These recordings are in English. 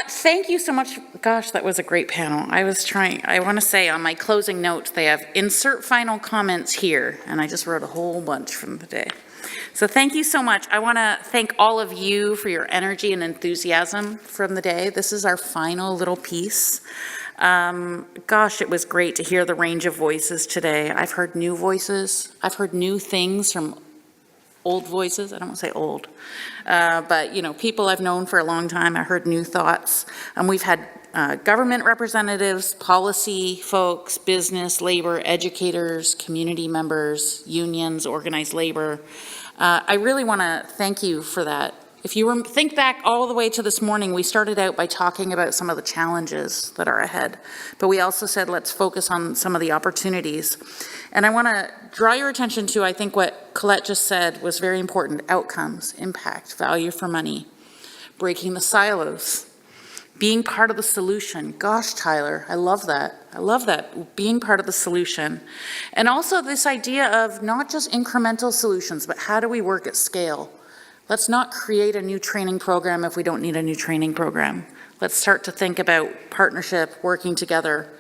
Thank you so much. Gosh, that was a great panel. I want to say on my closing notes, they have insert final comments here, and I just wrote a whole bunch from the day. So thank you so much. I want to thank all of you for your energy and enthusiasm from the day. This is our final little piece. Gosh, it was great to hear the range of voices today. I've heard new voices. I've heard new things from old voices. I don't want to say old, but people I've known for a long time. I heard new thoughts. We've had government representatives, policy folks, business, labor, educators, community members, unions, organized labor. I really want to thank you for that. If you think back all the way to this morning, we started out by talking about some of the challenges that are ahead, but we also said let's focus on some of the opportunities. And I want to draw your attention to, I think what Colette just said was very important: outcomes, impact, value for money, breaking the silos, being part of the solution. Gosh, Tyler, I love that. I love that, being part of the solution. And also this idea of not just incremental solutions, but how do we work at scale? Let's not create a new training program if we don't need a new training program. Let's start to think about partnership, working together.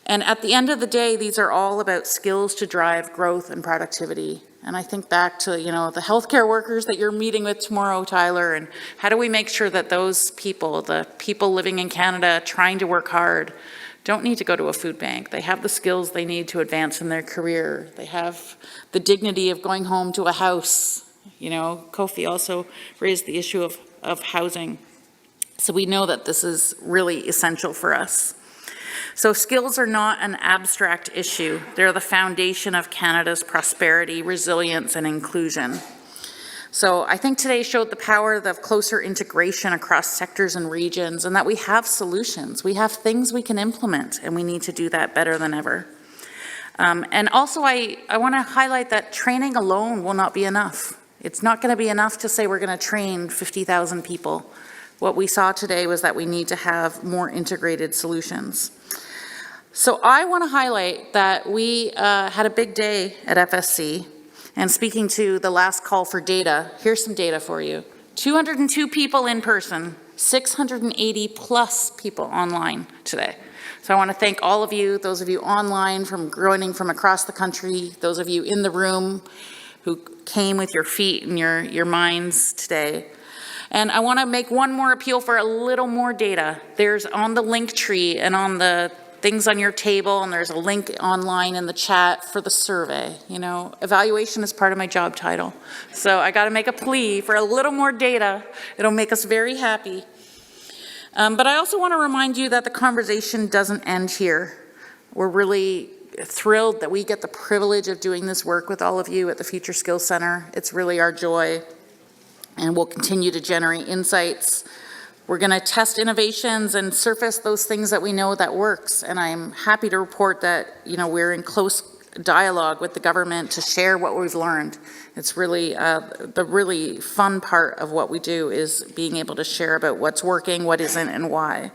And at the end of the day, these are all about skills to drive growth and productivity. And I think back to, the healthcare workers that you're meeting with tomorrow, Tyler, and how do we make sure that those people, the people living in Canada trying to work hard, don't need to go to a food bank. They have the skills they need to advance in their career. They have the dignity of going home to a house. Kofi also raised the issue of housing. So we know that this is really essential for us. So skills are not an abstract issue. They're the foundation of Canada's prosperity, resilience, and inclusion. So I think today showed the power of closer integration across sectors and regions, and that we have solutions. We have things we can implement, and we need to do that better than ever. And also I want to highlight that training alone will not be enough. It's not going to be enough to say we're going to train 50,000 people. What we saw today was that we need to have more integrated solutions. So I want to highlight that we had a big day at FSC, and speaking to the last call for data, here's some data for you. 202 people in person, 680 plus people online today. So I want to thank all of you, those of you online joining from across the country, those of you in the room who came with your feet and your minds today. And I want to make one more appeal for a little more data. There's on the link tree and on the things on your table, and there's a link online in the chat for the survey. Evaluation is part of my job title. So I got to make a plea for a little more data. It'll make us very happy. But I also want to remind you that the conversation doesn't end here. We're really thrilled that we get the privilege of doing this work with all of you at the Future Skills Center. It's really our joy, and we'll continue to generate insights. We're going to test innovations and surface those things that we know that works, and I'm happy to report that we're in close dialogue with the government to share what we've learned. It's really the really fun part of what we do is being able to share about what's working, what isn't, and why.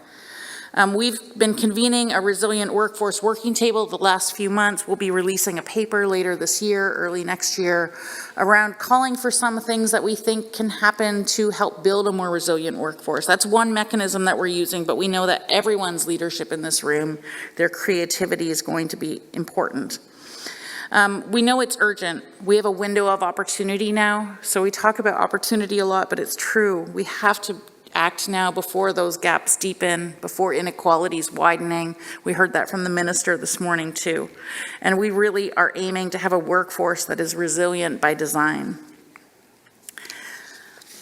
We've been convening a resilient workforce working table the last few months. We'll be releasing a paper later this year, early next year, around calling for some things that we think can happen to help build a more resilient workforce. That's one mechanism that we're using, but we know that everyone's leadership in this room, their creativity is going to be important. We know it's urgent. We have a window of opportunity now. So we talk about opportunity a lot, but it's true. We have to act now before those gaps deepen, before inequalities widening. We heard that from the minister this morning too. And we really are aiming to have a workforce that is resilient by design.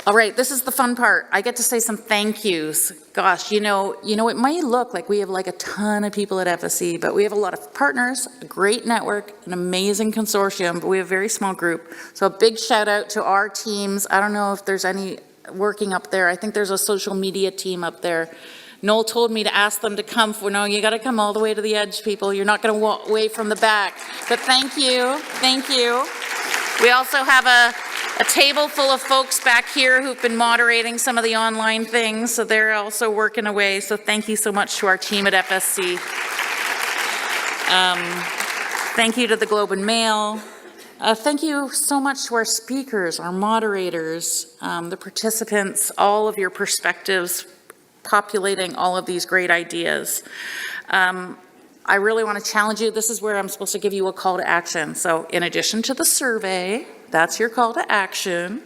All right, this is the fun part. I get to say some thank yous. Gosh, it might look like we have like a ton of people at FSC, but we have a lot of partners, a great network, an amazing consortium, but we have a very small group. So a big shout out to our teams. I don't know if there's any working up there. I think there's a social media team up there. Noel told me to ask them to come. No, you got to come all the way to the edge, people. You're not going to walk away from the back. But thank you. Thank you. We also have a table full of folks back here who've been moderating some of the online things, so they're also working away. So thank you so much to our team at FSC. Thank you to the Globe and Mail. Thank you so much to our speakers, our moderators, the participants, all of your perspectives populating all of these great ideas. I really want to challenge you. This is where I'm supposed to give you a call to action. So in addition to the survey, that's your call to action.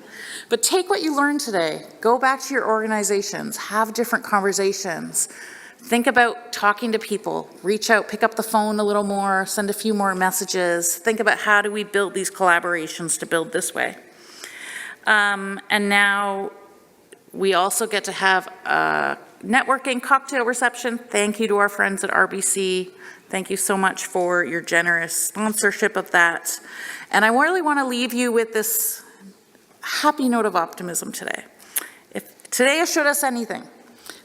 But take what you learned today. Go back to your organizations. Have different conversations. Think about talking to people. Reach out, pick up the phone a little more, send a few more messages. Think about how do we build these collaborations to build this way. And now we also get to have a networking cocktail reception. Thank you to our friends at RBC. Thank you so much for your generous sponsorship of that. And I really want to leave you with this happy note of optimism today. If today has showed us anything,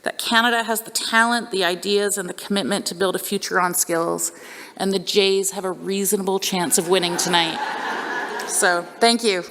that Canada has the talent, the ideas, and the commitment to build a future on skills, and the Jays have a reasonable chance of winning tonight. So, thank you.